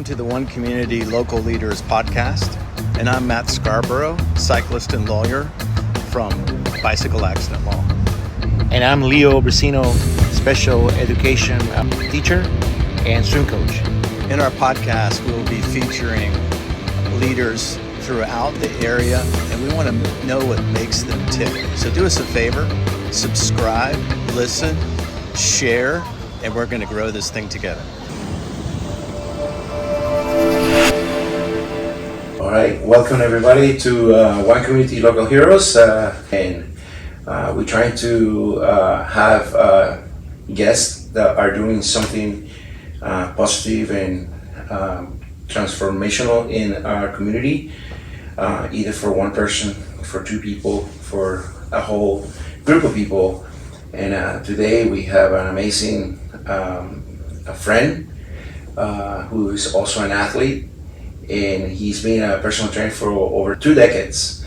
Welcome to the One Community Local Leaders podcast, and I'm Matt Scarborough, cyclist and lawyer from Bicycle Accident Law. And I'm Leo Brasino, special education teacher and swim coach. In our podcast, we will be featuring leaders throughout the area, and we want to know what makes them tick. So do us a favor, subscribe, listen, share, and we're going to grow this thing together. All right, welcome everybody to One Community Local Heroes, and we're trying to have guests that are doing something positive and transformational in our community, either for one person, for two people, for a whole group of people. And today we have an amazing a friend who is also an athlete. And he's been a personal trainer for over 2 decades,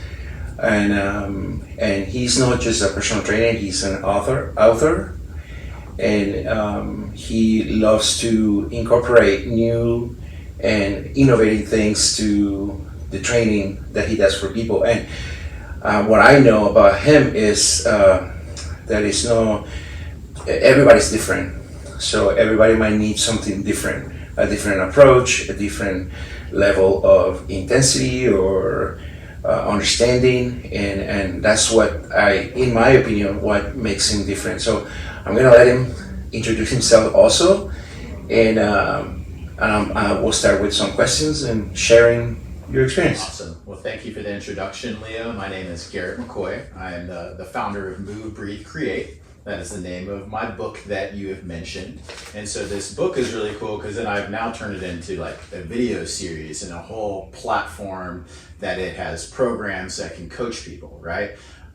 and he's not just a personal trainer; he's an author, and he loves to incorporate new and innovative things to the training that he does for people. And what I know about him is everybody's different, so everybody might need something different, a different approach, a different level of intensity or understanding, and that's what in my opinion, what makes him different. So I'm gonna let him introduce himself also, and we'll start with some questions and sharing your experience. Awesome. Well, thank you for the introduction, Leo. My name is Garrett McCoy. I am the founder of Move, Breathe, Create. That is the name of my book that you have mentioned. And so this book is really cool because then I've now turned it into like a video series and a whole platform that it has programs that can coach people, right?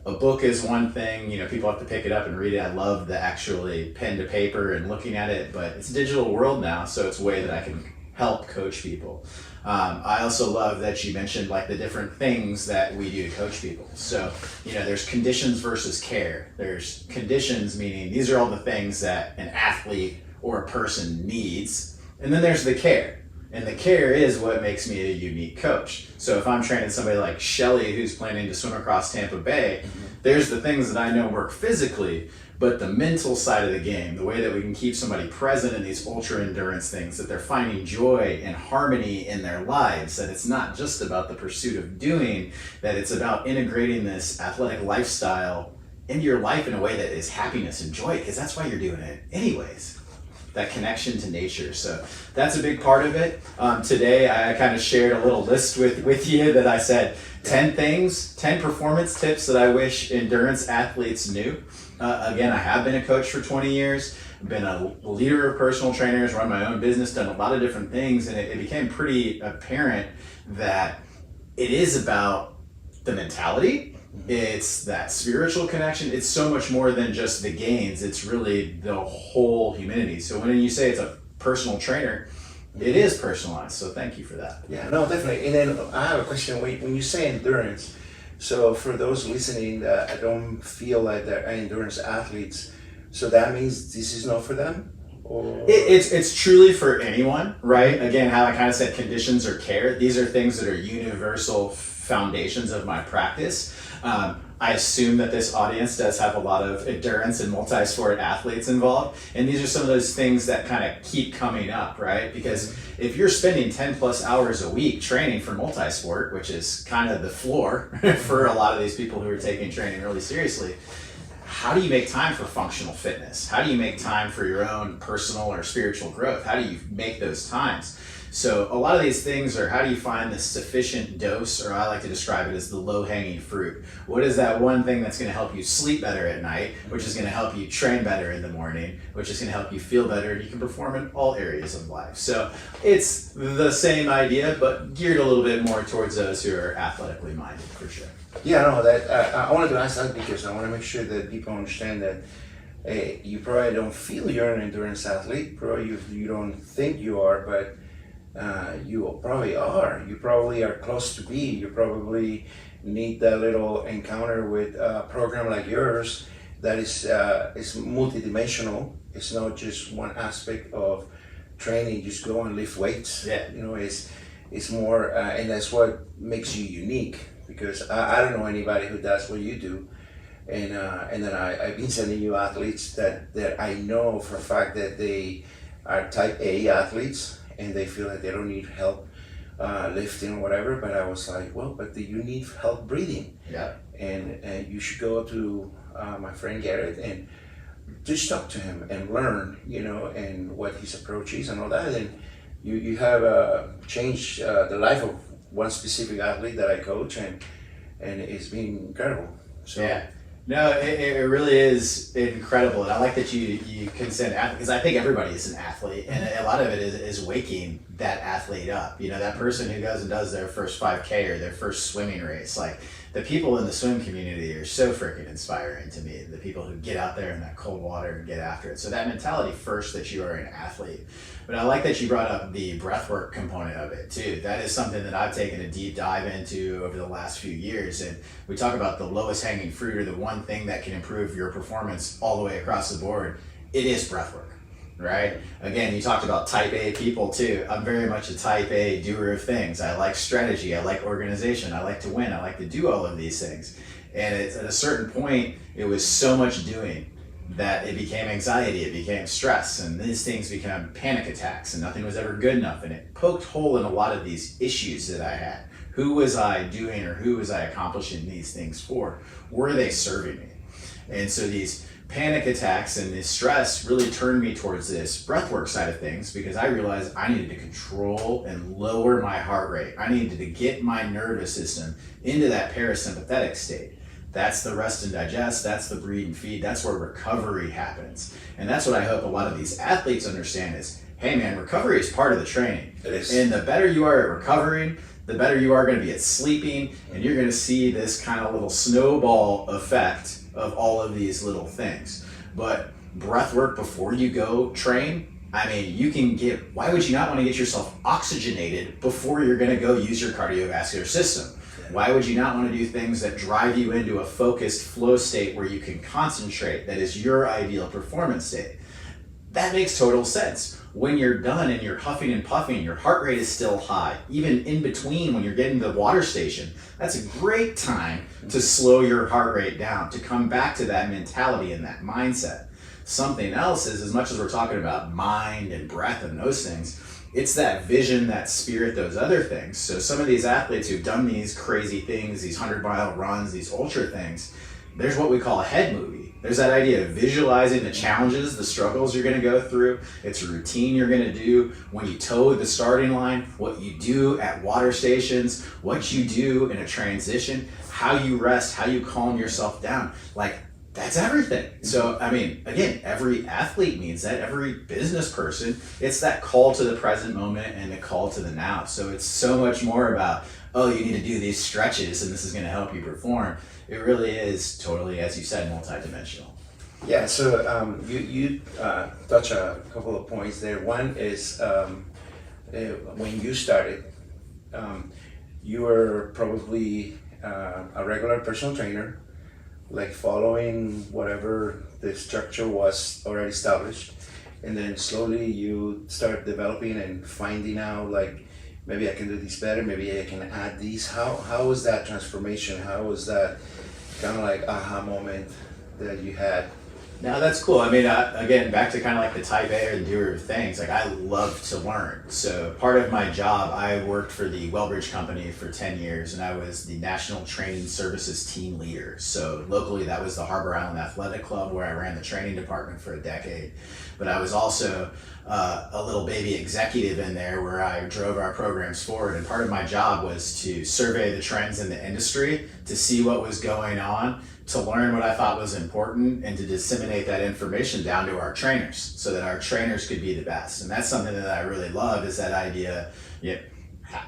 A book is one thing, people have to pick it up and read it. I love the actually pen to paper and looking at it, but it's a digital world now, so it's a way that I can help coach people. I also love that you mentioned like the different things that we do to coach people. So, there's conditions versus care. There's conditions, meaning these are all the things that an athlete or a person needs. And then there's the care. And the care is what makes me a unique coach. So if I'm training somebody like Shelly who's planning to swim across Tampa Bay, there's the things that I know work physically, but the mental side of the game, the way that we can keep somebody present in these ultra endurance things, that they're finding joy and harmony in their lives, that it's not just about the pursuit of doing, that it's about integrating this athletic lifestyle into your life in a way that is happiness and joy, because that's why you're doing it anyways. That connection to nature. So that's a big part of it. Today, I kind of shared a little list with you that I said 10 things, 10 performance tips that I wish endurance athletes knew. Again, I have been a coach for 20 years, been a leader of personal trainers, run my own business, done a lot of different things, and it became pretty apparent that it is about the mentality. It's that spiritual connection. It's so much more than just the gains. It's really the whole humanity. So when you say it's a personal trainer, it is personalized. So thank you for that. Yeah, no, definitely. And then I have a question. When you say endurance, so for those listening that I don't feel like they're endurance athletes, so that means this is not for them? Or? It's truly for anyone, right? Again, how I kind of said conditions or care. These are things that are universal foundations of my practice. I assume that this audience does have a lot of endurance and multi-sport athletes involved. And these are some of those things that kind of keep coming up, right? Because if you're spending 10 plus hours a week training for multi-sport, which is kind of the floor for a lot of these people who are taking training really seriously, how do you make time for functional fitness? How do you make time for your own personal or spiritual growth? How do you make those times? So a lot of these things are, how do you find the sufficient dose, or I like to describe it as the low-hanging fruit. What is that one thing that's going to help you sleep better at night, which is going to help you train better in the morning, which is going to help you feel better, and you can perform in all areas of life. So it's the same idea, but geared a little bit more towards those who are athletically minded, for sure. Yeah, no, I wanted to ask that because I want to make sure that people understand that you probably don't feel you're an endurance athlete, probably you don't think you are, but you probably are. You probably are close to be. You probably need that little encounter with a program like yours that is multidimensional. It's not just one aspect of training, just go and lift weights. Yeah. You know, it's more, and that's what makes you unique, because I don't know anybody who does what you do. And then I've been sending you athletes that I know for a fact that they are type A athletes and they feel like they don't need help lifting or whatever. But I was like, well, but you need help breathing. Yeah. And you should go to my friend Garrett and just talk to him and learn, you know, and what his approach is and all that. And you have changed the life of one specific athlete that I coach, and it's been incredible. So. Yeah. No, it really is incredible, and I like that you can send athletes, because I think everybody is an athlete, and a lot of it is waking that athlete up. You know, that person who goes and does their first 5K or their first swimming race. Like, the people in the swim community are so freaking inspiring to me. The people who get out there in that cold water and get after it. So that mentality first, that you are an athlete. But I like that you brought up the breathwork component of it too. That is something that I've taken a deep dive into over the last few years. And we talk about the lowest hanging fruit, or the one thing that can improve your performance all the way across the board. It is breathwork, right? Again, you talked about type A people too. I'm very much a type A doer of things. I like strategy. I like organization. I like to win. I like to do all of these things. And at a certain point, it was so much doing that it became anxiety, it became stress, and these things became panic attacks, and nothing was ever good enough. And it poked hole in a lot of these issues that I had. Who was I doing, or who was I accomplishing these things for? Were they serving me? And so these panic attacks and this stress really turned me towards this breathwork side of things, because I realized I needed to control and lower my heart rate. I needed to get my nervous system into that parasympathetic state. That's the rest and digest, that's the breathe and feed, that's where recovery happens. And that's what I hope a lot of these athletes understand is, hey man, recovery is part of the training. It is. And the better you are at recovering, the better you are going to be at sleeping, and you're going to see this kind of little snowball effect of all of these little things. But breath work before you go train, I mean, you can get, why would you not want to get yourself oxygenated before you're going to go use your cardiovascular system? Why would you not want to do things that drive you into a focused flow state where you can concentrate, that is your ideal performance state? That makes total sense. When you're done and you're huffing and puffing, your heart rate is still high. Even in between, when you're getting to the water station, that's a great time to slow your heart rate down, to come back to that mentality and that mindset. Something else is, as much as we're talking about mind and breath and those things, it's that vision, that spirit, those other things. So some of these athletes who've done these crazy things, these 100-mile runs, these ultra things, there's what we call a head movie. There's that idea of visualizing the challenges, the struggles you're going to go through. It's a routine you're going to do when you toe the starting line, what you do at water stations, what you do in a transition, how you rest, how you calm yourself down. Like, that's everything. So, I mean, again, every athlete needs that, every business person. It's that call to the present moment and the call to the now. So it's so much more about, oh, you need to do these stretches and this is going to help you perform. It really is totally, as you said, multidimensional. Yeah, so you touch a couple of points there. One is when you started, you were probably a regular personal trainer, like following whatever the structure was already established, and then slowly you start developing and finding out, like, maybe I can do this better, maybe I can add these. How was that transformation? How was that kind of like aha moment that you had? Now that's cool. I mean, again, back to kind of like the type A or the doer of things, like I love to learn. So part of my job, I worked for the Wellbridge Company for 10 years and I was the National Training Services Team Leader. So locally that was the Harbor Island Athletic Club where I ran the training department for a decade. But I was also a little baby executive in there where I drove our programs forward. And part of my job was to survey the trends in the industry, to see what was going on, to learn what I thought was important, and to disseminate that information down to our trainers so that our trainers could be the best. And that's something that I really love, is that idea.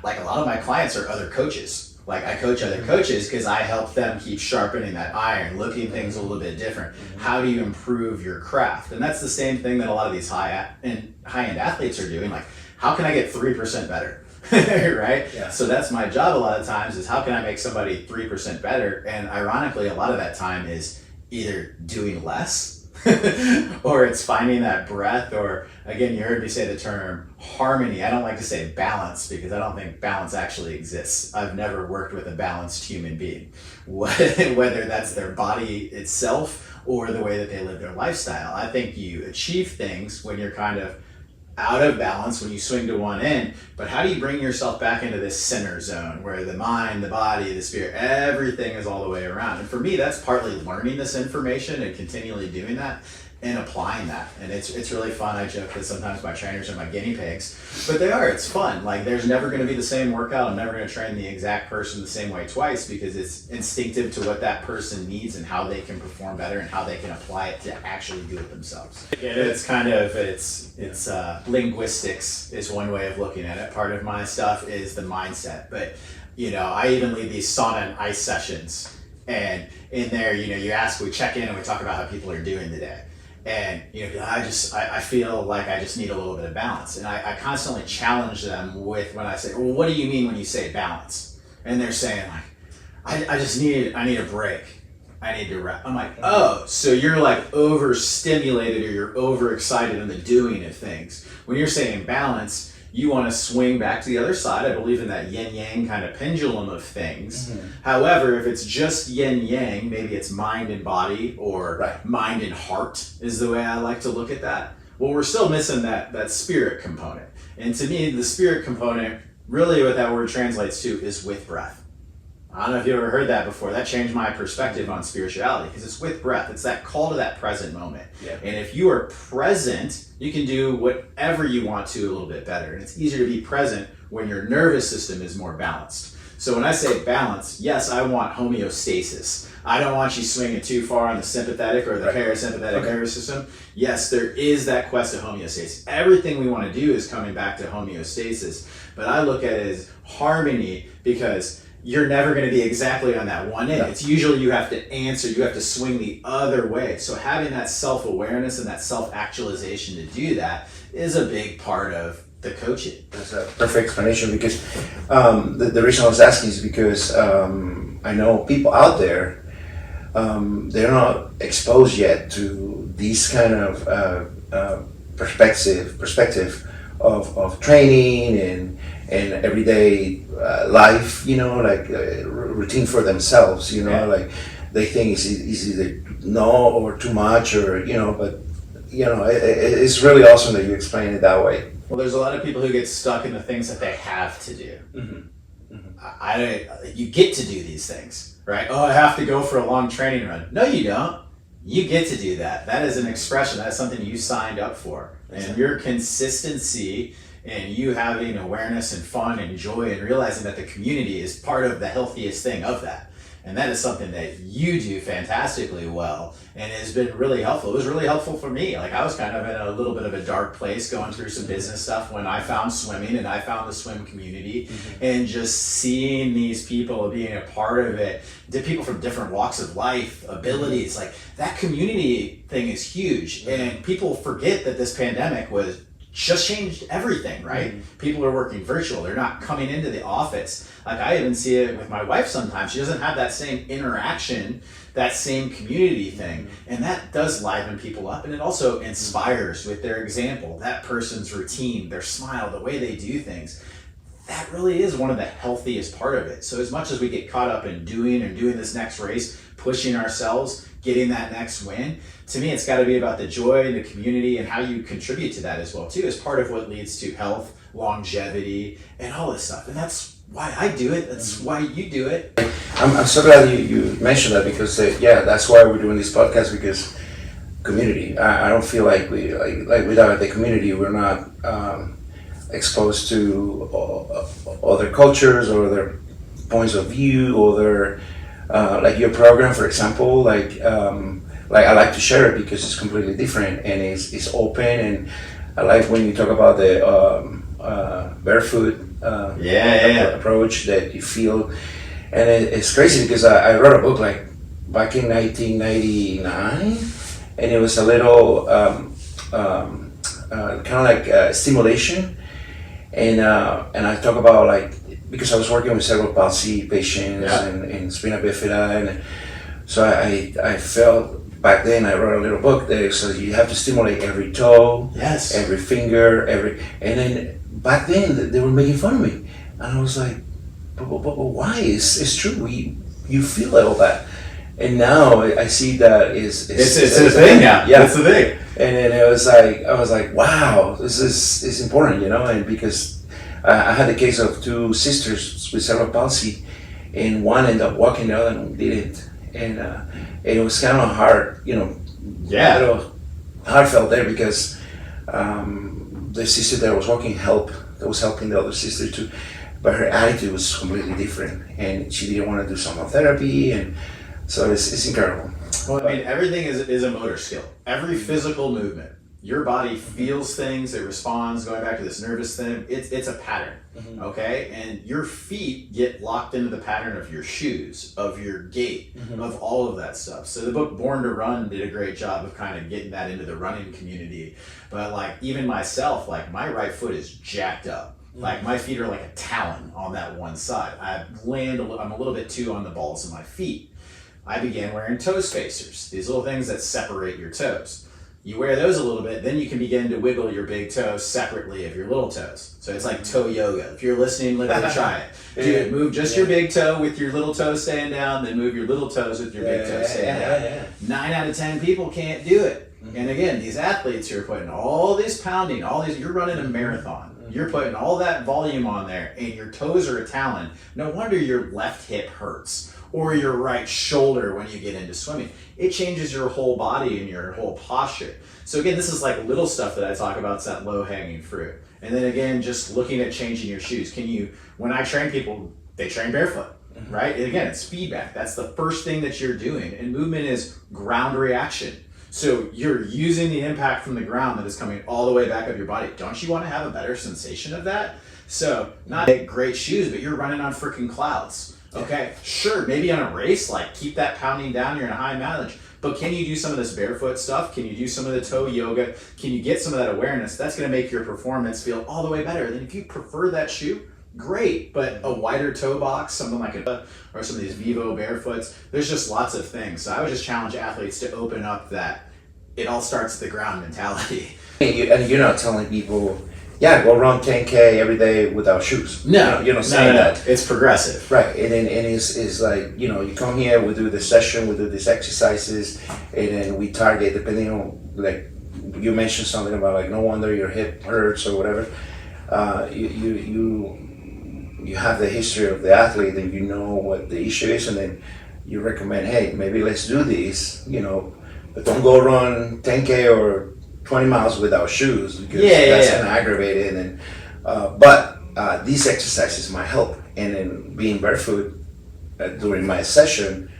Like a lot of my clients are other coaches. Like I coach other coaches because I help them keep sharpening that iron, looking at things a little bit different. How do you improve your craft? And that's the same thing that a lot of these high-end athletes are doing. Like, how can I get 3% better? Right? Yeah. So that's my job a lot of times, is how can I make somebody 3% better? And ironically, a lot of that time is either doing less or it's finding that breath, or again, you heard me say the term harmony. I don't like to say balance because I don't think balance actually exists. I've never worked with a balanced human being, whether that's their body itself or the way that they live their lifestyle. I think you achieve things when you're kind of out of balance, when you swing to one end, but how do you bring yourself back into this center zone where the mind, the body, the spirit, everything is all the way around? And for me, that's partly learning this information and continually doing that and applying that. And it's really fun. I joke that sometimes my trainers are my guinea pigs, but they are. It's fun. Like, there's never going to be the same workout. I'm never going to train the exact person the same way twice, because it's instinctive to what that person needs and how they can perform better and how they can apply it to actually do it themselves. It's kind of, it's linguistics is one way of looking at it. Part of my stuff is the mindset, but I even lead these sauna and ice sessions, and in there, you ask, we check in and we talk about how people are doing today. And I feel like I just need a little bit of balance, and I constantly challenge them with, when I say, well, what do you mean when you say balance? And they're saying, like, I need a break, I need to rest. I'm like, oh, so you're like overstimulated, or you're overexcited in the doing of things. When you're saying balance, you want to swing back to the other side. I believe in that yin-yang kind of pendulum of things. Mm-hmm. However, if it's just yin-yang, maybe it's mind and body, or mind and heart is the way I like to look at that. Well, we're still missing that spirit component. And to me, the spirit component, really what that word translates to is with breath. I don't know if you ever heard that before. That changed my perspective on spirituality, because it's with breath. It's that call to that present moment. Yeah. And if you are present, you can do whatever you want to a little bit better. And it's easier to be present when your nervous system is more balanced. So when I say balance, yes, I want homeostasis. I don't want you swinging too far on the sympathetic or the parasympathetic nervous system. Yes, there is that quest of homeostasis. Everything we want to do is coming back to homeostasis. But I look at it as harmony, because you're never going to be exactly on that one end. No. It's usually you have to swing the other way. So having that self-awareness and that self-actualization to do that is a big part of the coaching. That's a perfect explanation, because the reason I was asking is because I know people out there, they're not exposed yet to this kind of perspective of training and everyday life, routine for themselves, like they think it's either no or too much, or but it's really awesome that you explain it that way. Well, there's a lot of people who get stuck in the things that they have to do. Mm-hmm. Mm-hmm. You get to do these things, right? Oh, I have to go for a long training run. No, you don't. You get to do that. That is an expression. That's something you signed up for. And your consistency and you having awareness and fun and joy and realizing that the community is part of the healthiest thing of that. And that is something that you do fantastically well, and has been really helpful. It was really helpful for me. Like, I was kind of in a little bit of a dark place going through some business stuff when I found swimming and I found the swim community. Mm-hmm. And just seeing these people being a part of it, people from different walks of life, abilities, like that community thing is huge. Mm-hmm. And people forget that this pandemic was just changed everything, right? Mm-hmm. People are working virtual. They're not coming into the office. Like, I even see it with my wife sometimes. She doesn't have that same interaction, that same community thing. Mm-hmm. And that does liven people up. And it also inspires with their example, that person's routine, their smile, the way they do things. That really is one of the healthiest part of it. So as much as we get caught up in doing this next race, pushing ourselves, getting that next win, to me, it's got to be about the joy and the community and how you contribute to that as well, too, as part of what leads to health, longevity, and all this stuff. And that's why I do it. That's why you do it. I'm so glad you mentioned that, because that's why we're doing this podcast, because community. I don't feel like without the community, we're not exposed to other cultures or other points of view, or their like your program, for example, I like to share it because it's completely different and it's open, and I like when you talk about the barefoot approach that you feel, and it's crazy because I wrote a book like back in 1999, and it was a little kind of like stimulation, and I talk about because I was working with cerebral palsy patients and spina bifida, and so I felt back then I wrote a little book there, so you have to stimulate every toe, Yes. every finger, and then back then they were making fun of me, and I was like, but why? It's true. You feel all that, and now I see that it's a thing now. Yeah, it's a thing. and then I was like, wow, this is important, and because I had the case of two sisters with cerebral palsy, and one ended up walking, the other one didn't, and it was kind of hard, Yeah. a little heartfelt there because the sister that was walking that was helping the other sister too, but her attitude was completely different, and she didn't want to do some therapy, and so it's incredible. Well, I mean, everything is a motor skill. Every physical movement, your body feels things, it responds. Going back to this nervous thing, it's a pattern, okay? And your feet get locked into the pattern of your shoes, of your gait, of all of that stuff. So the book Born to Run did a great job of kind of getting that into the running community. But like even myself, like my right foot is jacked up. Like my feet are like a talon on that one side. I'm a little bit too on the balls of my feet. I began wearing toe spacers, these little things that separate your toes. You wear those a little bit, then you can begin to wiggle your big toes separately of your little toes. So it's like toe yoga. If you're listening, literally try it. Do it. Move just your big toe with your little toe staying down, then move your little toes with your big toe staying down. 9 out of 10 people can't do it. And again, these athletes, you're putting all this pounding, you're running a marathon. You're putting all that volume on there, and your toes are a talon. No wonder your left hip hurts, or your right shoulder when you get into swimming. It changes your whole body and your whole posture. So again, this is like little stuff that I talk about, it's that low-hanging fruit. And then again, just looking at changing your shoes. When I train people, they train barefoot, right? And again, it's feedback. That's the first thing that you're doing. And movement is ground reaction. So you're using the impact from the ground that is coming all the way back up your body. Don't you want to have a better sensation of that? So not great shoes, but you're running on freaking clouds. Okay, sure, maybe on a race, like keep that pounding down, you're in a high mileage. But can you do some of this barefoot stuff? Can you do some of the toe yoga? Can you get some of that awareness? That's gonna make your performance feel all the way better. Then if you prefer that shoe, great, but a wider toe box, something like or some of these Vivo barefoots, there's just lots of things. So I would just challenge athletes to open up that it all starts at the ground mentality. And you're not telling people, yeah, go run 10K every day without shoes. No, you're not saying that. It's progressive. Right, and it's like, you come here, we do the session, we do these exercises, and then we target, depending on, like, you mentioned something about, like, no wonder your hip hurts or whatever. You have the history of the athlete, and you know what the issue is, and then you recommend, hey, maybe let's do this, but don't go run 10K or 20 miles without shoes, because that's gonna aggravate it. And but these exercises might help, and then being barefoot during my session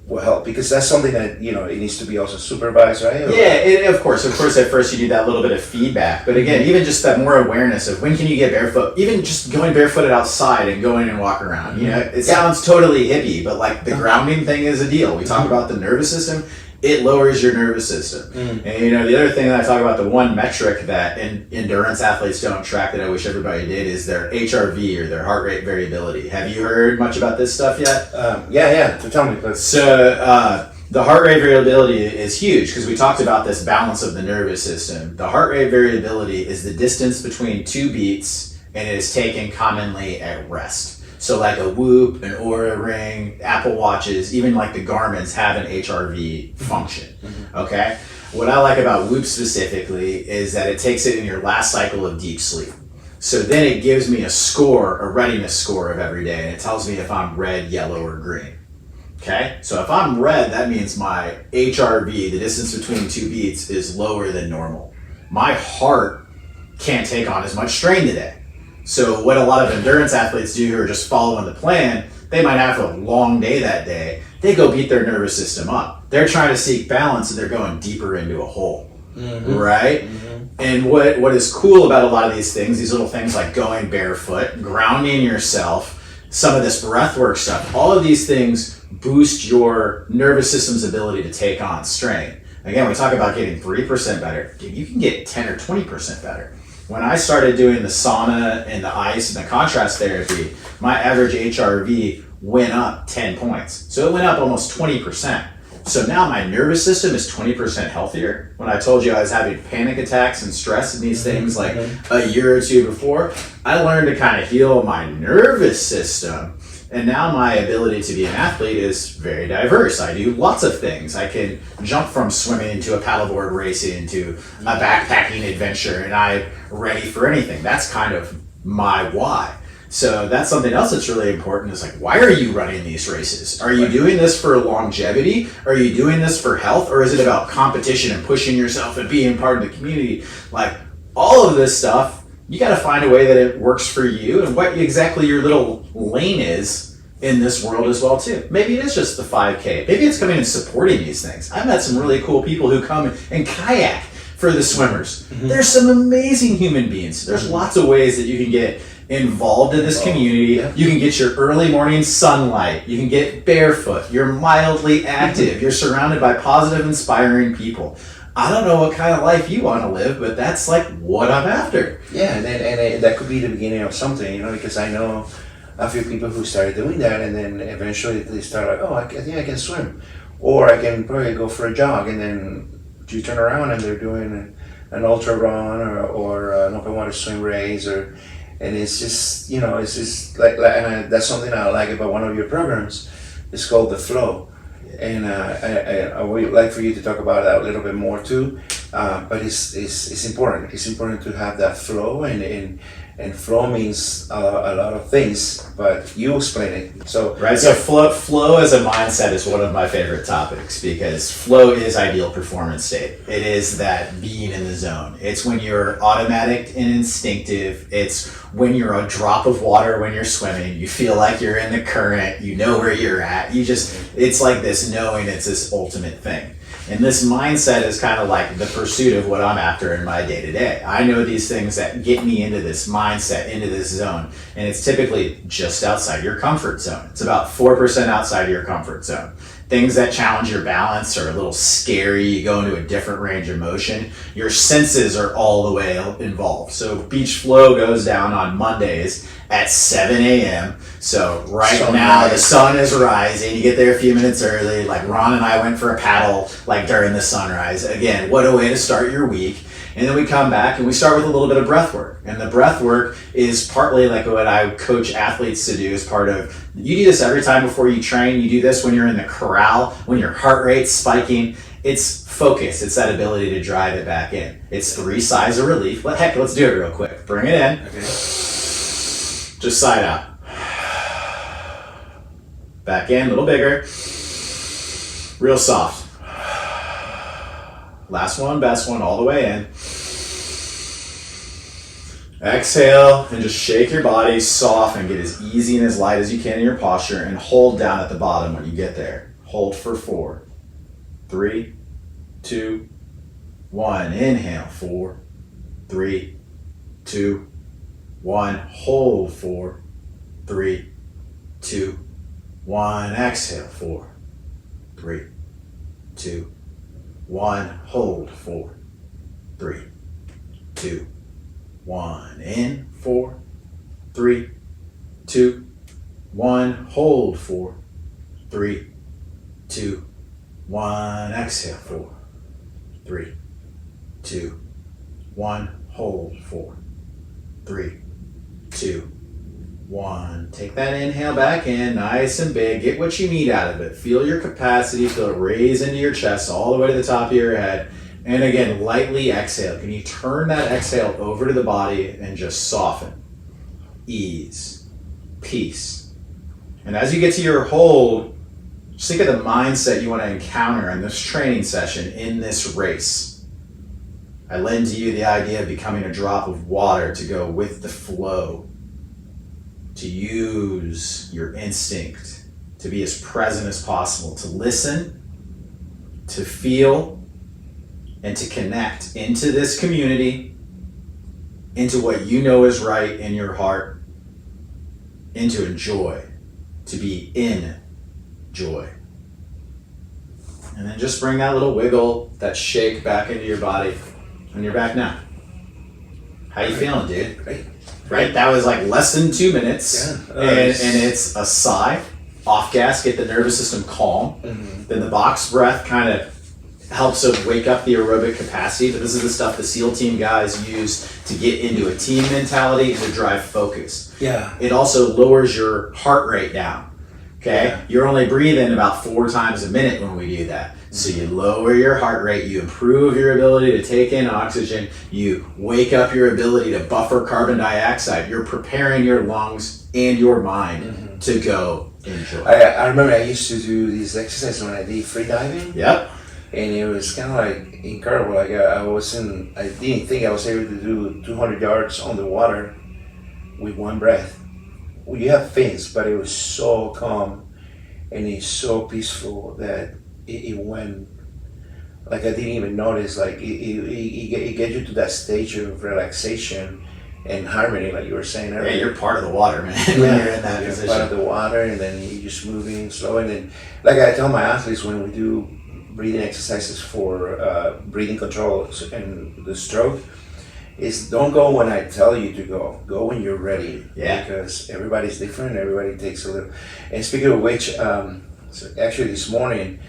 will help, because that's something that it needs to be also supervised, right? Of course at first you do that little bit of feedback, but again, even just that more awareness of when can you get barefoot, even just going barefooted outside and going and walk around. It sounds totally hippie, but like the grounding thing is a deal. We talk about the nervous system. It lowers your nervous system. And the other thing that I talk about, the one metric that endurance athletes don't track that I wish everybody did, is their HRV, or their heart rate variability. Have you heard much about this stuff yet? Yeah. So tell me, please. So the heart rate variability is huge, because we talked about this balance of the nervous system. The heart rate variability is the distance between 2 beats, and it is taken commonly at rest. So like a Whoop, an Oura Ring, Apple Watches, even like the Garmin's have an HRV function, okay? What I like about Whoop specifically is that it takes it in your last cycle of deep sleep. So then it gives me a readiness score of every day, and it tells me if I'm red, yellow, or green, okay? So if I'm red, that means my HRV, the distance between 2 beats, is lower than normal. My heart can't take on as much strain today. So what a lot of endurance athletes do, who are just following the plan, they might have a long day that day. They go beat their nervous system up. They're trying to seek balance, and they're going deeper into a hole, right? And what is cool about a lot of these things, these little things like going barefoot, grounding yourself, some of this breath work stuff, all of these things boost your nervous system's ability to take on strain. Again, we talk about getting 3% better. You can get 10 or 20% better. When I started doing the sauna and the ice and the contrast therapy, my average HRV went up 10 points. So it went up almost 20%. So now my nervous system is 20% healthier. When I told you I was having panic attacks and stress and these things like a year or two before, I learned to kind of heal my nervous system. And now my ability to be an athlete is very diverse. I do lots of things. I can jump from swimming to a paddleboard racing to a backpacking adventure, and I'm ready for anything. That's kind of my why. So that's something else that's really important is like, why are you running these races? Are you doing this for longevity? Are you doing this for health? Or is it about competition and pushing yourself and being part of the community? Like all of this stuff, you got to find a way that it works for you and what exactly your little lane is in this world as well too. Maybe it is just the 5K. Maybe it's coming and supporting these things. I've met some really cool people who come and kayak for the swimmers. There's some amazing human beings. There's lots of ways that you can get involved in this community. You can get your early morning sunlight. You can get barefoot. You're mildly active. You're surrounded by positive, inspiring people. I don't know what kind of life you want to live, but that's like what I'm after. Yeah, and that could be the beginning of something, because I know a few people who started doing that, and then eventually they start like, oh, I think I can swim, or I can probably go for a jog, and then you turn around and they're doing an ultra run or an open water swim race, and it's just it's just like and that's something I like about one of your programs. It's called the Flow. And I would like for you to talk about that a little bit more too, but it's important. It's important to have that flow, and flow means a lot of things. But you explain it. So right. So flow as a mindset is one of my favorite topics because flow is ideal performance state. It is that being in the zone. It's when you're automatic and instinctive. It's when you're a drop of water when you're swimming. You feel like you're in the current. You know where you're at. It's like this knowing it's this ultimate thing. And this mindset is kind of like the pursuit of what I'm after in my day-to-day. I know these things that get me into this mindset, into this zone, and it's typically just outside your comfort zone. It's about 4% outside your comfort zone. Things that challenge your balance are a little scary. You go into a different range of motion. Your senses are all the way involved. So Beach Flow goes down on Mondays at 7 a.m. So now the sun is rising. You get there a few minutes early. Like Ron and I went for a paddle like during the sunrise. Again, what a way to start your week. And then we come back and we start with a little bit of breath work. And the breath work is partly like what I coach athletes to do as part of, you do this every time before you train. You do this when you're in the corral, when your heart rate's spiking. It's focus. It's that ability to drive it back in. It's 3 sighs of relief. Let's do it real quick. Bring it in. Okay. Just sigh out. Back in, a little bigger. Real soft. Last one, best one, all the way in. Exhale and just shake your body, soften, get as easy and as light as you can in your posture, and hold down at the bottom when you get there. Hold for 4, 3, 2, 1. Inhale, 4, 3, 2, 1. Hold, 4, 3, 2, 1. Exhale, 4, 3, 2, 1. Hold, 4, 3, 2, 1. In, 4, 3, 2, 1. Hold, 4, 3, 2, 1. Exhale, 4, 3, 2, 1. Hold, 4, 3, 2, 1. Take that inhale back in, nice and big. Get what you need out of it. Feel your capacity. Feel it raise into your chest all the way to the top of your head. And again, lightly exhale. Can you turn that exhale over to the body and just soften? Ease. Peace. And as you get to your hold, just think of the mindset you want to encounter in this training session, in this race. I lend to you the idea of becoming a drop of water to go with the flow. To use your instinct, to be as present as possible, to listen, to feel, and to connect into this community, into what you know is right in your heart, into enjoy, to be in joy. And then just bring that little wiggle, that shake back into your body, and you're back now. How you feeling, dude? Great. Right? That was like less than 2 minutes. Yeah. And it's a sigh, off gas, get the nervous system calm. Then the box breath kind of helps us wake up the aerobic capacity. But this is the stuff the SEAL team guys use to get into a team mentality and to drive focus. Yeah. It also lowers your heart rate down. Okay, Yeah. you're only breathing about 4 times a minute when we do that. So you lower your heart rate, you improve your ability to take in oxygen, you wake up your ability to buffer carbon dioxide. You're preparing your lungs and your mind to go enjoy. I remember I used to do these exercises when I did free diving. Yep. And it was kind of like incredible. Like I didn't think I was able to do 200 yards on the water with one breath. Well, you have fins, but it was so calm and it's so peaceful that it went, like I didn't even notice, like it gets you to that stage of relaxation and harmony, like you were saying earlier. Yeah, you're part of the water, man, when you're in that You're position. part of the water, and then you're just moving slow. And then, like I tell my athletes when we do breathing exercises for breathing control and the stroke, is don't go when I tell you to go. Go when you're ready. Yeah. Because everybody's different. Everybody takes a little. And speaking of which, so actually this morning,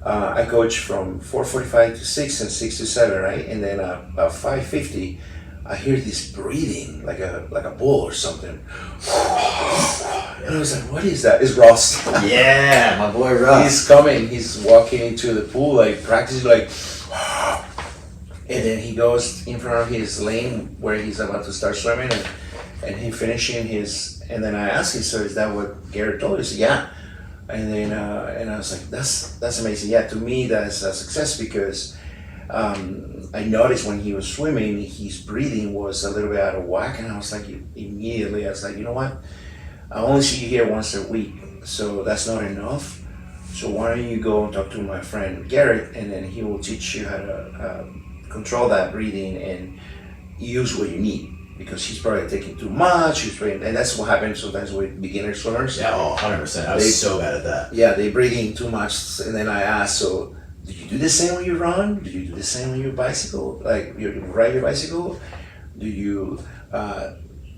I coach from 4:45 to 6 and 6 to 7, right? And then about 5:50, I hear this breathing like a bull or something. And I was like, what is that? It's Ross. Yeah, my boy Russ. He's coming. He's walking into the pool, like practicing, like. And then he goes in front of his lane where he's about to start swimming, and he finishing his. And then I asked him, "So is that what Garrett told you?" He said, "Yeah." And then and I was like, "That's amazing." Yeah, to me that's a success because I noticed when he was swimming, his breathing was a little bit out of whack, and I was like, immediately, I was like, you know what? I only see you here once a week, so that's not enough. So why don't you go and talk to my friend Garrett, and then he will teach you how to control that breathing and use what you need, because he's probably taking too much. And that's what happens sometimes with beginner swimmers. Yeah, 100%. I was so bad at that. Yeah, they breathe in too much, and then I ask, so do you do the same when you run? Do you do the same when you bicycle? Like you ride your bicycle? Do you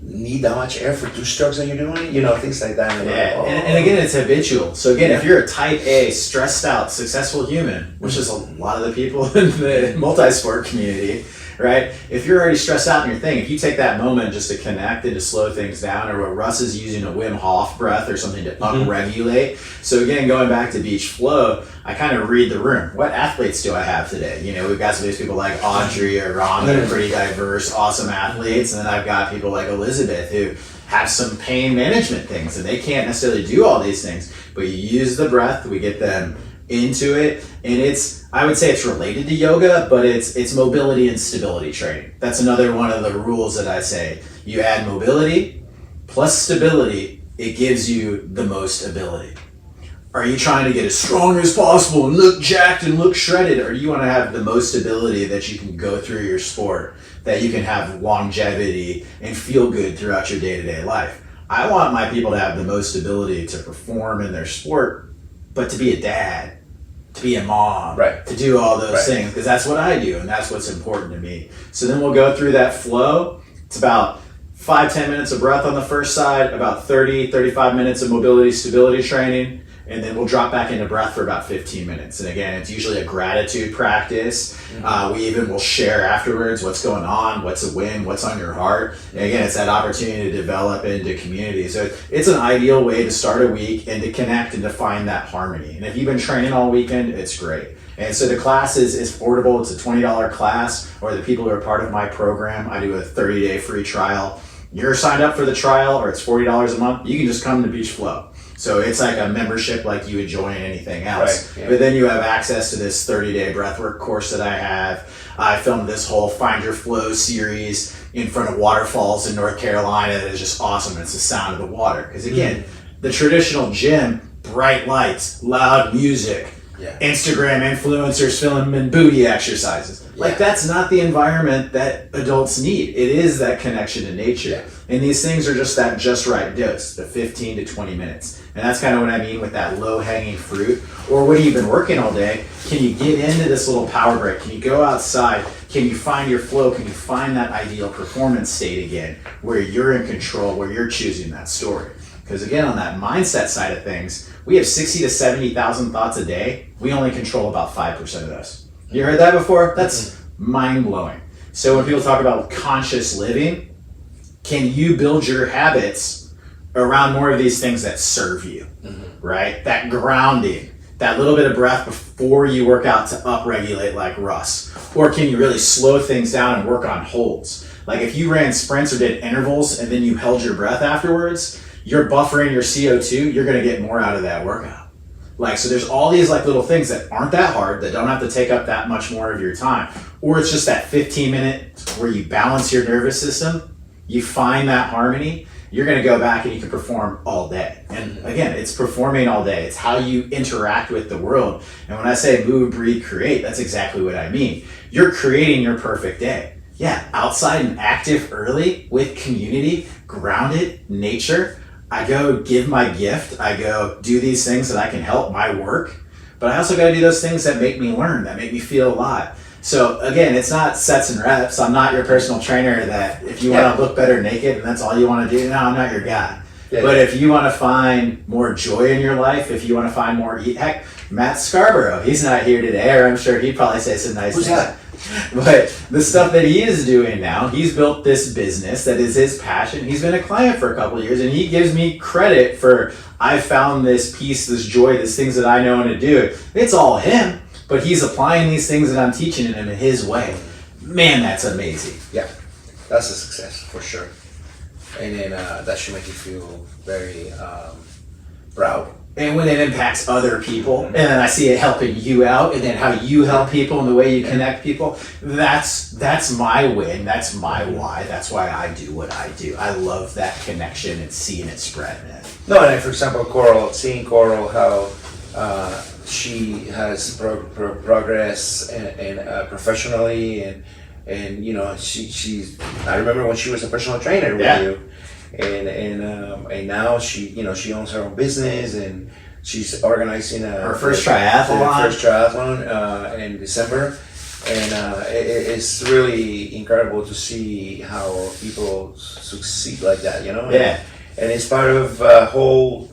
need that much air for 2 strokes that you're doing? You know, things like that. And Yeah, like, and again, it's habitual. So again, if you're a type A, stressed out, successful human, which is a lot of the people in the multi-sport community, right? If you're already stressed out in your thing, if you take that moment just to connect and to slow things down, or what Russ is using a Wim Hof breath or something to upregulate. So again, going back to beach flow, I kind of read the room. What athletes do I have today? You know, we've got some of these people like Audrey or Ron that are pretty diverse, awesome athletes. And then I've got people like Elizabeth who have some pain management things, and they can't necessarily do all these things, but you use the breath, we get them into it, and I would say it's related to yoga, but it's mobility and stability training. That's another one of the rules that I say. You add mobility plus stability, it gives you the most ability. Are you trying to get as strong as possible and look jacked and look shredded, or you want to have the most ability that you can go through your sport, that you can have longevity and feel good throughout your day-to-day life? I want my people to have the most ability to perform in their sport, but to be a dad, to be a mom, Right. to do all those things, because that's what I do and that's what's important to me. So then we'll go through that flow. It's about 5-10 minutes of breath on the first side, about 30-35 minutes of mobility stability training, and then we'll drop back into breath for about 15 minutes. And again, it's usually a gratitude practice. We even will share afterwards what's going on, what's a win, what's on your heart. And again, it's that opportunity to develop into community. So it's an ideal way to start a week and to connect and to find that harmony. And if you've been training all weekend, it's great. And so the class is affordable. It's a $20 class, or the people who are part of my program, I do a 30-day free trial. You're signed up for the trial, or it's $40 a month. You can just come to Beach Flow. So it's like a membership like you would join anything else. Right, yeah. But then you have access to this 30-day breathwork course that I have. I filmed this whole Find Your Flow series in front of waterfalls in North Carolina. That is just awesome. It's the sound of the water. Because again, the traditional gym, bright lights, loud music, Instagram influencers filming booty exercises. Like that's not the environment that adults need. It is that connection to nature. And these things are just that just right dose, the 15 to 20 minutes. And that's kind of what I mean with that low hanging fruit. Or when you've been working all day, can you get into this little power break? Can you go outside? Can you find your flow? Can you find that ideal performance state again, where you're in control, where you're choosing that story? Because again, on that mindset side of things, we have 60 to 70,000 thoughts a day. We only control about 5% of those. You heard that before? That's mind-blowing. So when people talk about conscious living, can you build your habits around more of these things that serve you, right? That grounding, that little bit of breath before you work out to upregulate like Russ. Or can you really slow things down and work on holds? Like if you ran sprints or did intervals and then you held your breath afterwards, you're buffering your CO2, you're gonna get more out of that workout. Like, so there's all these like little things that aren't that hard, that don't have to take up that much more of your time. Or it's just that 15 minute where you balance your nervous system, you find that harmony, you're gonna go back and you can perform all day. And again, it's performing all day. It's how you interact with the world. And when I say move, breathe, create, that's exactly what I mean. You're creating your perfect day. Yeah, outside and active early with community, grounded, nature. I go give my gift. I go do these things that I can help my work, but I also got to do those things that make me learn, that make me feel alive. So again, it's not sets and reps. I'm not your personal trainer that if you want to look better naked and that's all you want to do, no, I'm not your guy. But if you want to find more joy in your life, if you want to find more, heck, Matt Scarborough, he's not here today, or I'm sure he'd probably say some nice things. that? But the stuff that he is doing now, he's built this business that is his passion. He's been a client for a couple of years, and he gives me credit for, I found this peace, this joy, these things that I know how to do. It's all him, but he's applying these things that I'm teaching him in his way. Man, that's amazing. Yeah, that's a success for sure. And then that should make you feel very proud. And when it impacts other people, and then I see it helping you out, and then how you help people and the way you connect people, that's my win, that's my why, that's why I do what I do. I love that connection and seeing it spread, man. No, and for example, seeing Coral, how she has progress and professionally, and you know, she's. I remember when she was a personal trainer with you. And now she owns her own business, and she's organizing her first triathlon in December, and it's really incredible to see how people succeed like that, you know. Yeah. And it's part of a whole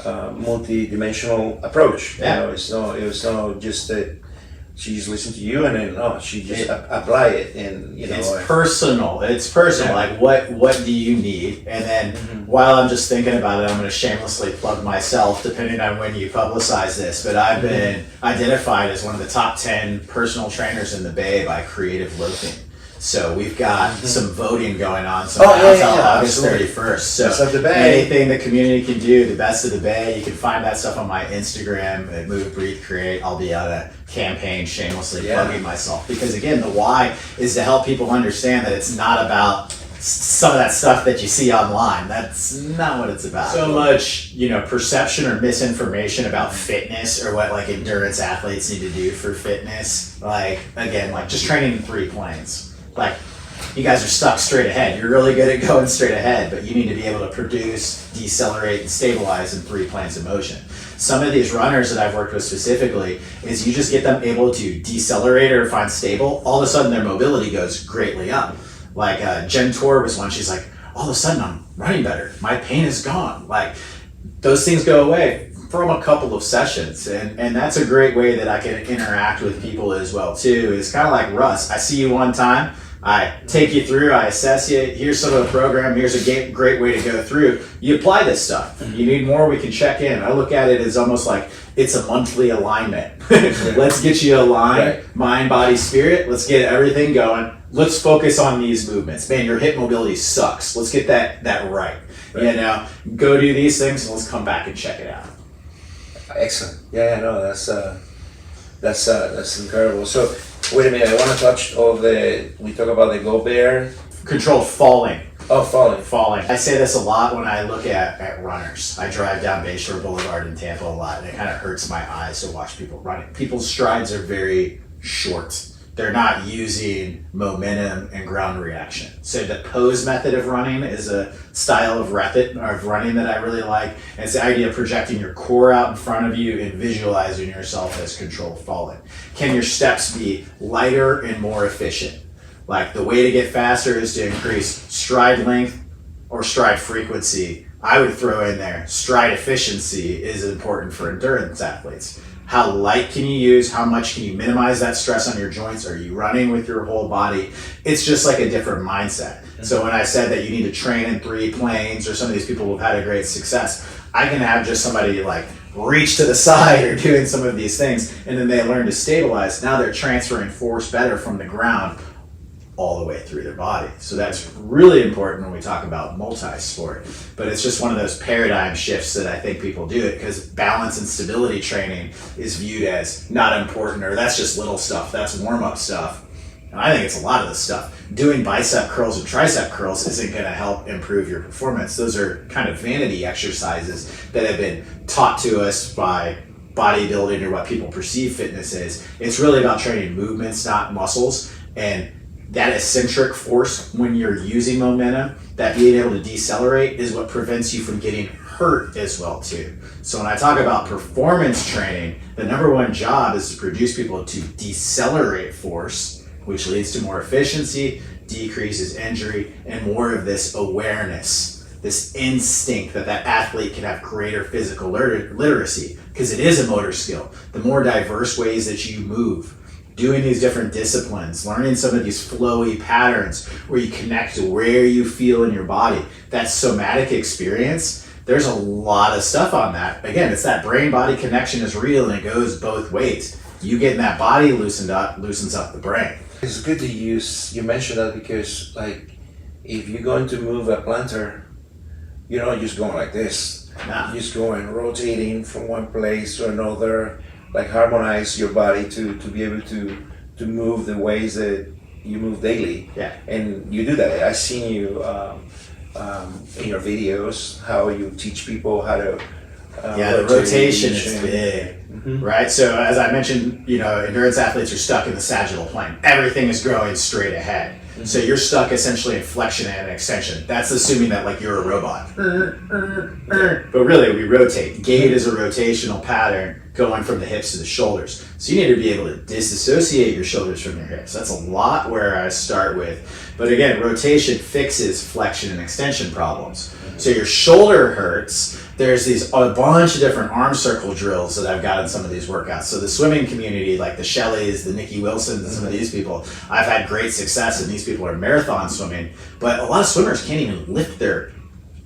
multi-dimensional approach. Yeah. You know, it's not just that she just listened to you and then she just apply it, and you know it's personal. Yeah. Like what do you need? And then while I'm just thinking about it, I'm going to shamelessly plug myself, depending on when you publicize this. But I've been identified as one of the top 10 personal trainers in the Bay by Creative Loafing. So we've got some voting going on. So until August 31st. So anything the community can do, the best of the Bay, you can find that stuff on my Instagram at Move, Breathe, Create. I'll be on a campaign shamelessly plugging myself. Because again, the why is to help people understand that it's not about some of that stuff that you see online. That's not what it's about. So much, perception or misinformation about fitness or what like endurance athletes need to do for fitness. Like, again, like just training in 3 planes. Like, you guys are stuck straight ahead. You're really good at going straight ahead, but you need to be able to produce, decelerate, and stabilize in 3 planes of motion. Some of these runners that I've worked with specifically is you just get them able to decelerate or find stable. All of a sudden, their mobility goes greatly up. Like Jen Tor was one. She's like, all of a sudden, I'm running better. My pain is gone. Like, those things go away from a couple of sessions, and that's a great way that I can interact with people as well too. It's kind of like Russ. I see you one time, I take you through, I assess you, here's some of the program, here's a great way to go through. You apply this stuff. You need more, we can check in. I look at it as almost like it's a monthly alignment. Let's get you aligned, mind, body, spirit. Let's get everything going. Let's focus on these movements. Man, your hip mobility sucks. Let's get that right. Go do these things, and let's come back and check it out. Excellent. Yeah, no, that's incredible. So, wait a minute. I want to touch we talk about the Go Bear. Controlled falling. Oh, falling. Falling. I say this a lot when I look at runners. I drive down Bayshore Boulevard in Tampa a lot, and it kind of hurts my eyes to watch people running. People's strides are very short. They're not using momentum and ground reaction. So the pose method of running is a style of running that I really like. And it's the idea of projecting your core out in front of you and visualizing yourself as controlled falling. Can your steps be lighter and more efficient? Like, the way to get faster is to increase stride length or stride frequency I would throw in there stride efficiency is important for endurance athletes. How light can you use? How much can you minimize that stress on your joints? Are you running with your whole body? It's just like a different mindset. So when I said that you need to train in 3 planes, or some of these people who've had a great success, I can have just somebody like reach to the side or doing some of these things, and then they learn to stabilize. Now they're transferring force better from the ground all the way through their body. So that's really important when we talk about multi-sport. But it's just one of those paradigm shifts that I think people do it, because balance and stability training is viewed as not important, or that's just little stuff, that's warm-up stuff. And I think it's a lot of this stuff. Doing bicep curls and tricep curls isn't going to help improve your performance. Those are kind of vanity exercises that have been taught to us by bodybuilding or what people perceive fitness is. It's really about training movements, not muscles. And that eccentric force when you're using momentum, that being able to decelerate, is what prevents you from getting hurt as well too. So when I talk about performance training, the number one job is to produce people to decelerate force, which leads to more efficiency, decreases injury, and more of this awareness, this instinct that athlete can have greater physical literacy, because it is a motor skill. The more diverse ways that you move, doing these different disciplines, learning some of these flowy patterns where you connect to where you feel in your body, that somatic experience, there's a lot of stuff on that. Again, it's that brain-body connection is real, and it goes both ways. You getting that body loosened up loosens up the brain. It's good to use, you mentioned that, because like if you're going to move a planter, you're not just going like this. Nah. You're just going rotating from one place to another, like harmonize your body to be able to move the ways that you move daily. Yeah. And you do that. I've seen you in your videos, how you teach people how to the rotation is big. Mm-hmm. Right? So as I mentioned, endurance athletes are stuck in the sagittal plane. Everything is growing straight ahead. Mm-hmm. So you're stuck essentially in flexion and extension. That's assuming that like you're a robot. But really we rotate. Gait is a rotational pattern going from the hips to the shoulders. So you need to be able to disassociate your shoulders from your hips. That's a lot where I start with. But again, rotation fixes flexion and extension problems. So your shoulder hurts. There's a bunch of different arm circle drills that I've got in some of these workouts. So the swimming community, like the Shelleys, the Nikki Wilsons, and some of these people, I've had great success, and these people are marathon swimming. But a lot of swimmers can't even lift their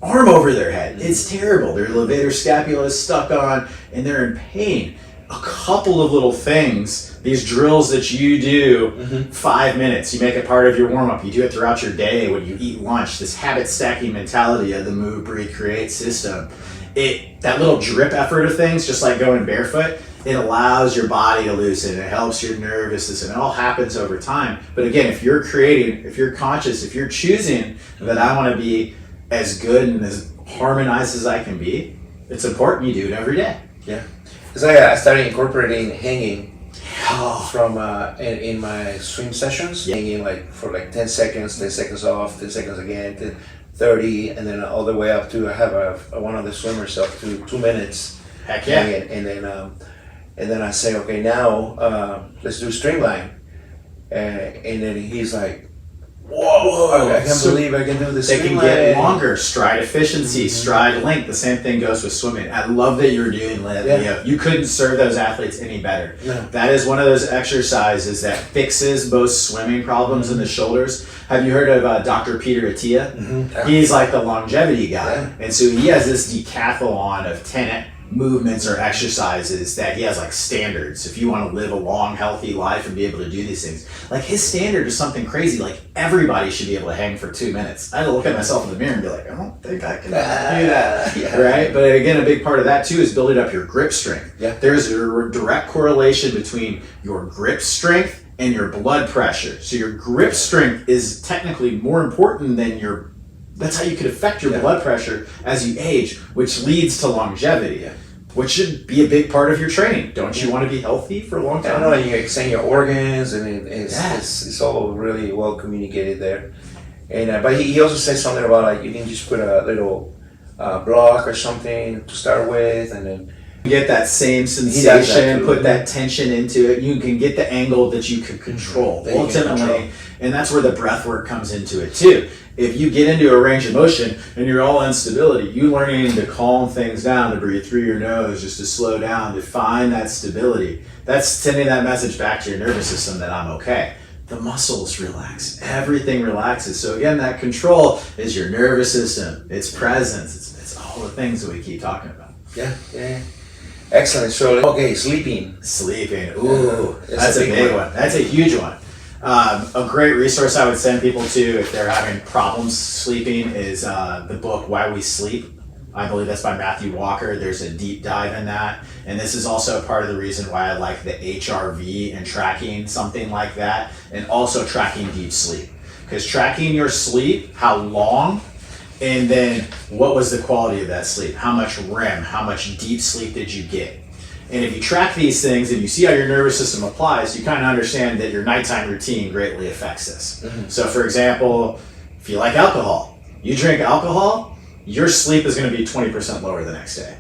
arm over their head. It's terrible. Their levator scapula is stuck on, and they're in pain. A couple of little things, these drills that you do, 5 minutes, you make it part of your warm-up, you do it throughout your day when you eat lunch, this habit stacking mentality of the move, breathe, create system. That little drip effort of things, just like going barefoot, it allows your body to loosen, it helps your nervous system, it all happens over time. But again, if you're creating, if you're conscious, if you're choosing that I want to be as good and as harmonized as I can be, it's important you do it every day. Yeah. Because I started incorporating hanging from in my swim sessions. Hanging like for like 10 seconds, 10 seconds off, 10 seconds again, 10, 30, and then all the way up to I have one of the swimmers up to 2 minutes. Heck yeah. Hanging, and then I say, okay, now let's do streamline, and then he's like, whoa, I can't believe I can do this. They can get longer, stride efficiency, stride length. The same thing goes with swimming. I love that you're doing that. Yeah. You couldn't serve those athletes any better. No. That is one of those exercises that fixes most swimming problems in the shoulders. Have you heard of Dr. Peter Attia? Mm-hmm. He's like the longevity guy. Yeah. And so he has this decathlon of 10 movements or exercises that he has like standards. If you want to live a long, healthy life and be able to do these things, like his standard is something crazy. Like everybody should be able to hang for 2 minutes. I had to look at myself in the mirror and be like, I don't think I can do that. Yeah. Right? But again, a big part of that too is building up your grip strength. Yeah. There's a direct correlation between your grip strength and your blood pressure. So your grip strength is technically more important than that's how you could affect your blood pressure as you age, which leads to longevity, which should be a big part of your training. Don't you want to be healthy for a long time? I know, and you extend your organs, and it's all really well communicated there. And but he also said something about like you can just put a little block or something to start with, and then Get that same does that sensation, too. put that tension into it. You can get the angle that you can control. That you can Ultimately, control. and that's where the breath work comes into it too. If you get into a range of motion and you're all instability, you learning to calm things down, to breathe through your nose, just to slow down, to find that stability. That's sending that message back to your nervous system that I'm okay. The muscles relax, everything relaxes. So again, that control is your nervous system, its presence, it's all the things that we keep talking about. Yeah. Excellent. So, okay, sleeping. Sleeping, ooh, that's a big big one. one. That's a huge one. A great resource I would send people to if they're having problems sleeping is the book Why We Sleep. I believe that's by Matthew Walker. There's a deep dive in that. And this is also part of the reason why I like the HRV and tracking something like that, and also tracking deep sleep. Because tracking your sleep, how long, and then what was the quality of that sleep? How much REM, how much deep sleep did you get? And if you track these things and you see how your nervous system applies, you kind of understand that your nighttime routine greatly affects this. So for example, if you like alcohol, you drink alcohol, your sleep is going to be 20% lower the next day.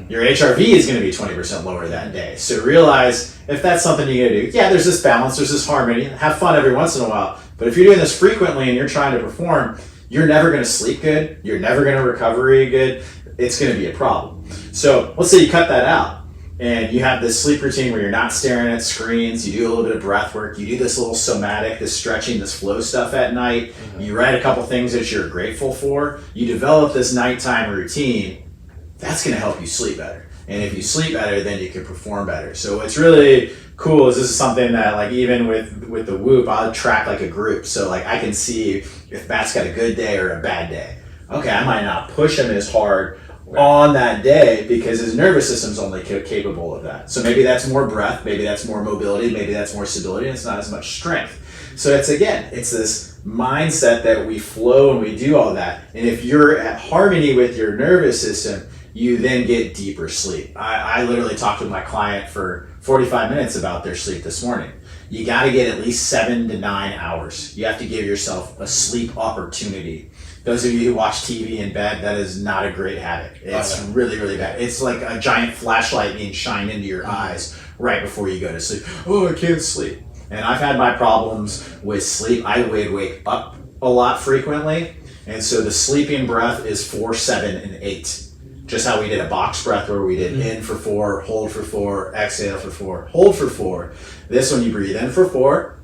Your HRV is going to be 20% lower that day. So realize if that's something you're going to do, yeah, there's this balance, there's this harmony, have fun every once in a while. But if you're doing this frequently and you're trying to perform, you're never going to sleep good. You're never going to recover good. It's going to be a problem. So let's say you cut that out and you have this sleep routine where you're not staring at screens. You do a little bit of breath work. You do this little somatic, this stretching, this flow stuff at night. You write a couple things that you're grateful for. You develop this nighttime routine. That's going to help you sleep better. And if you sleep better, then you can perform better. So what's really cool is this is something that, like, even with the Whoop, I'll track like a group. So like I can see if Matt's got a good day or a bad day. Okay, I might not push him as hard on that day because his nervous system's only capable of that. So maybe that's more breath, maybe that's more mobility, maybe that's more stability, and it's not as much strength. So it's this mindset that we flow and we do all that. And if you're at harmony with your nervous system, you then get deeper sleep. I literally talked with my client for 45 minutes about their sleep this morning. You got to get at least 7 to 9 hours. You have to give yourself a sleep opportunity. Those of you who watch TV in bed, that is not a great habit. It's really, really bad. It's like a giant flashlight being shined into your eyes right before you go to sleep. Oh, I can't sleep. And I've had my problems with sleep. I would wake up a lot frequently. And so the sleeping breath is 4, 7, and 8. Just how we did a box breath where we did in for 4, hold for 4, exhale for 4, hold for 4. This one you breathe in for 4,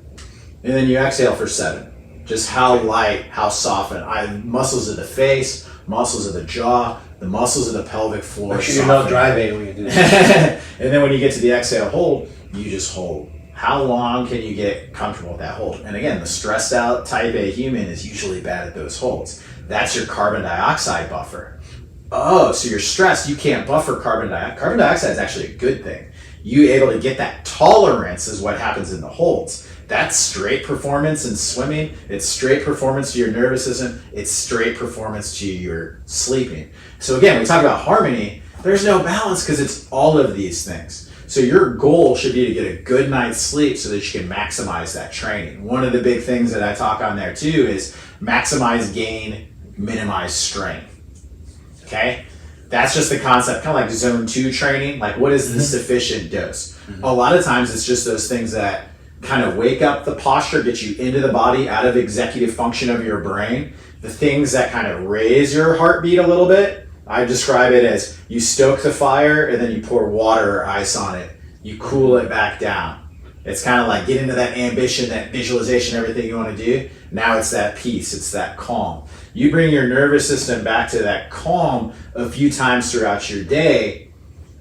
and then you exhale for 7. Just how light, how softened. Muscles of the face, muscles of the jaw, the muscles of the pelvic floor. Make sure you're not driving when you do that. And then when you get to the exhale hold, you just hold. How long can you get comfortable with that hold? And again, the stressed out type A human is usually bad at those holds. That's your carbon dioxide buffer. Oh, so you're stressed, you can't buffer carbon dioxide. Carbon dioxide is actually a good thing. You able to get that tolerance is what happens in the holds. That's straight performance in swimming. It's straight performance to your nervous system. It's straight performance to your sleeping. So again, we talk about harmony. There's no balance because it's all of these things. So your goal should be to get a good night's sleep so that you can maximize that training. One of the big things that I talk on there too is maximize gain, minimize strain. Okay? That's just the concept, kind of like zone 2 training. Like, what is the sufficient dose? A lot of times it's just those things that kind of wake up the posture, get you into the body, out of executive function of your brain. The things that kind of raise your heartbeat a little bit, I describe it as you stoke the fire and then you pour water or ice on it. You cool it back down. It's kind of like get into that ambition, that visualization, everything you want to do. Now it's that peace, it's that calm. You bring your nervous system back to that calm a few times throughout your day.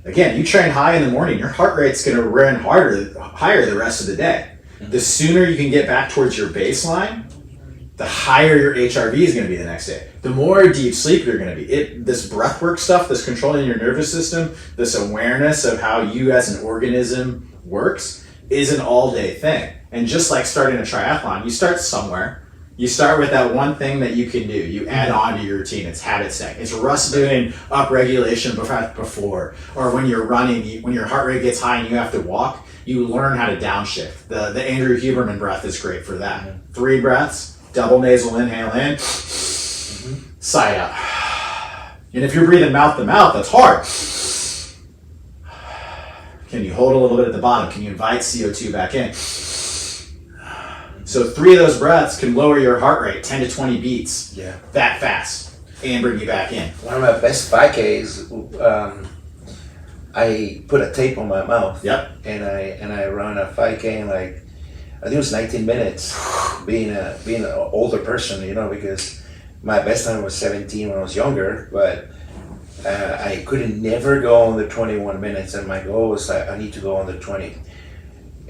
Again, you train high in the morning, your heart rate's going to run higher the rest of the day. The sooner you can get back towards your baseline, the higher your HRV is going to be the next day. The more deep sleep you're going to be. This breathwork stuff, this controlling your nervous system, this awareness of how you as an organism works is an all-day thing. And just like starting a triathlon, you start somewhere. You start with that one thing that you can do. You add on to your routine. It's habit stack. It's Russ doing upregulation before. Or when you're running, when your heart rate gets high and you have to walk, you learn how to downshift. The Andrew Huberman breath is great for that. 3 breaths, double nasal inhale in, side out. And if you're breathing mouth to mouth, that's hard. Can you hold a little bit at the bottom? Can you invite CO2 back in? So 3 of those breaths can lower your heart rate 10 to 20 beats that fast and bring you back in. One of my best 5Ks, I put a tape on my mouth. Yep. And I run a 5K in like, I think it was 19 minutes. being an older person, because my best time was 17 when I was younger, but I couldn't never go under 21 minutes, and my goal was like I need to go under 20.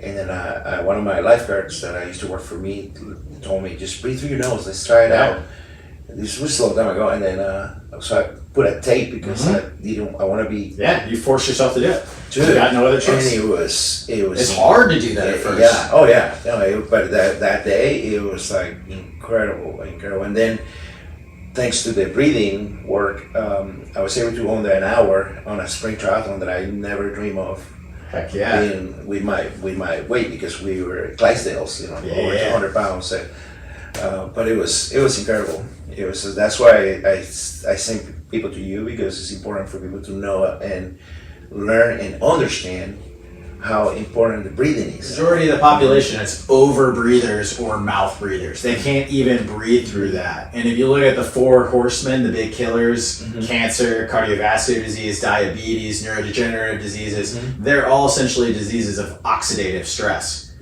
And then one of my lifeguards that I used to work for me told me, just breathe through your nose, let's try it out. This was a long time ago, and then so I put a tape because I want to be. Yeah, you force yourself to do it. You got no other choice. And it was. It's hard to do that at first. Yeah. Oh yeah. No, but that day it was like incredible. And then, thanks to the breathing work, I was able to go under an hour on a spring triathlon that I never dream of. Heck yeah. Being with my weight, because we were Clydesdales, over 200 pounds. So, but it was incredible. That's why I send people to you, because it's important for people to know and learn and understand how important the breathing is. Majority of the population is over breathers or mouth breathers. They can't even breathe through that. And if you look at the 4 horsemen, the big killers, cancer, cardiovascular disease, diabetes, neurodegenerative diseases, they're all essentially diseases of oxidative stress.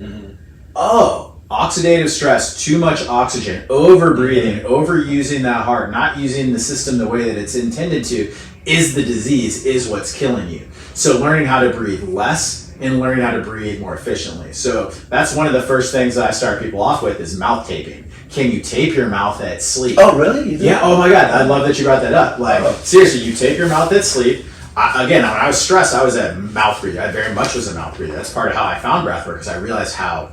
Oxidative stress, too much oxygen, over breathing, overusing that heart, not using the system the way that it's intended to, is the disease, is what's killing you. So learning how to breathe less and learning how to breathe more efficiently. So that's one of the first things that I start people off with is mouth taping. Can you tape your mouth at sleep? Oh, really? Yeah, oh my God, I love that you brought that up. Seriously, you tape your mouth at sleep. Again, when I was stressed, I was a mouth breather. I very much was a mouth breather. That's part of how I found breathwork, because I realized how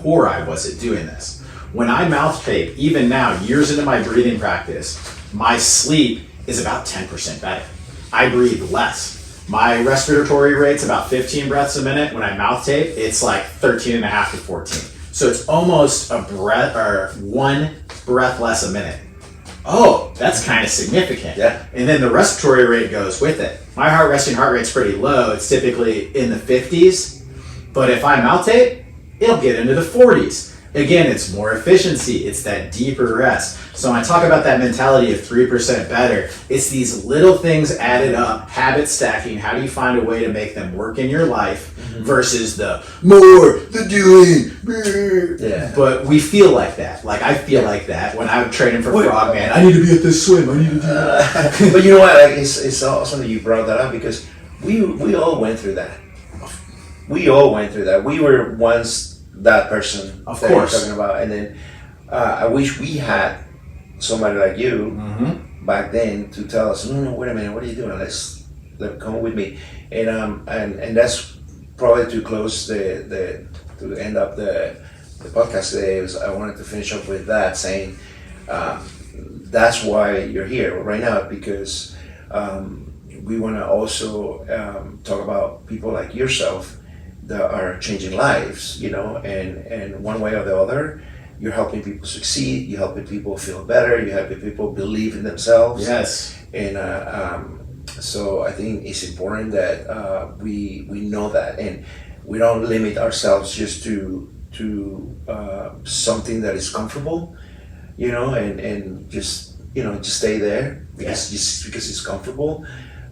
poor I was at doing this. When I mouth tape, even now, years into my breathing practice, my sleep is about 10% better. I breathe less. My respiratory rate's about 15 breaths a minute. When I mouth tape, it's like 13.5 to 14. So it's almost a breath, or 1 breath less a minute. Oh, that's kind of significant. Yeah. And then the respiratory rate goes with it. My resting heart rate's pretty low. It's typically in the 50s. But if I mouth tape, it'll get into the 40s. Again, it's more efficiency. It's that deeper rest. So when I talk about that mentality of 3% better, it's these little things added up, habit stacking. How do you find a way to make them work in your life versus the more, the doing. Yeah. But we feel like that. Like I feel like that when I'm training for Frogman. I need to be at this swim. I need to do that. But you know what? It's awesome that you brought that up, because we all went through that. We all went through that. We were once that person of that course you're talking about, and then I wish we had somebody like you back then to tell us, no, wait a minute, what are you doing? Let's come with me, and that's probably to close to end up the podcast today. I wanted to finish up with that, saying that's why you're here right now, because we want to also talk about people like yourself that are changing lives, and one way or the other, you're helping people succeed, you're helping people feel better, you're helping people believe in themselves. Yes. And so I think it's important that we know that, and we don't limit ourselves just to something that is comfortable, and just stay there because it's comfortable.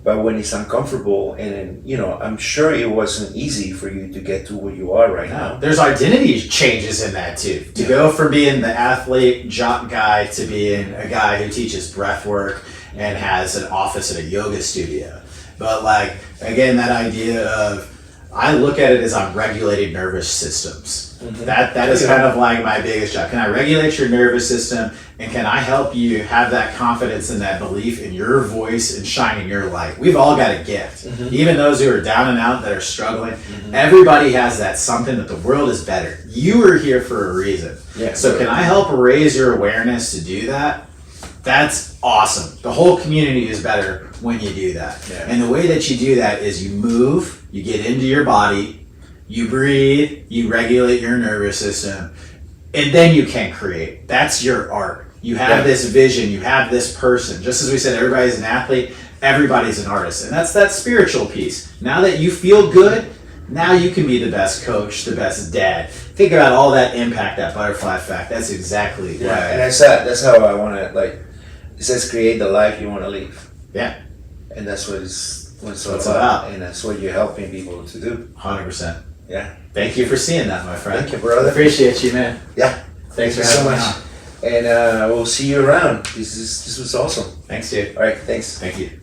But when it's uncomfortable, and I'm sure it wasn't easy for you to get to where you are right now. There's identity changes in that too. To go from being the athlete, jock guy, to being a guy who teaches breath work and has an office at a yoga studio. But again, that idea of, I look at it as I'm regulating nervous systems. That is kind of like my biggest job. Can I regulate your nervous system, and can I help you have that confidence and that belief in your voice and shining your light? We've all got a gift. Even those who are down and out, that are struggling, everybody has that something, that the world is better. You are here for a reason. So can I help raise your awareness to do that? That's awesome. The whole community is better when you do that. And the way that you do that is you move, you get into your body, you breathe, you regulate your nervous system, and then you can create. That's your art. You have this vision, you have this person. Just as we said, everybody's an athlete, everybody's an artist. And that's that spiritual piece. Now that you feel good, now you can be the best coach, the best dad. Think about all that impact, that butterfly effect. That's exactly Yeah, right. and that's how I want to, like, it says create the life you want to live. Yeah. And that's what it's all It's about. about. And that's what you're helping people to do. 100%. Yeah. Thank you for seeing that, my friend. Thank you, brother. Appreciate you, man. Yeah. Thanks for Thank you having me so on. much. And we'll see you around. This was awesome. Thanks, dude. All right. Thanks. Thank you.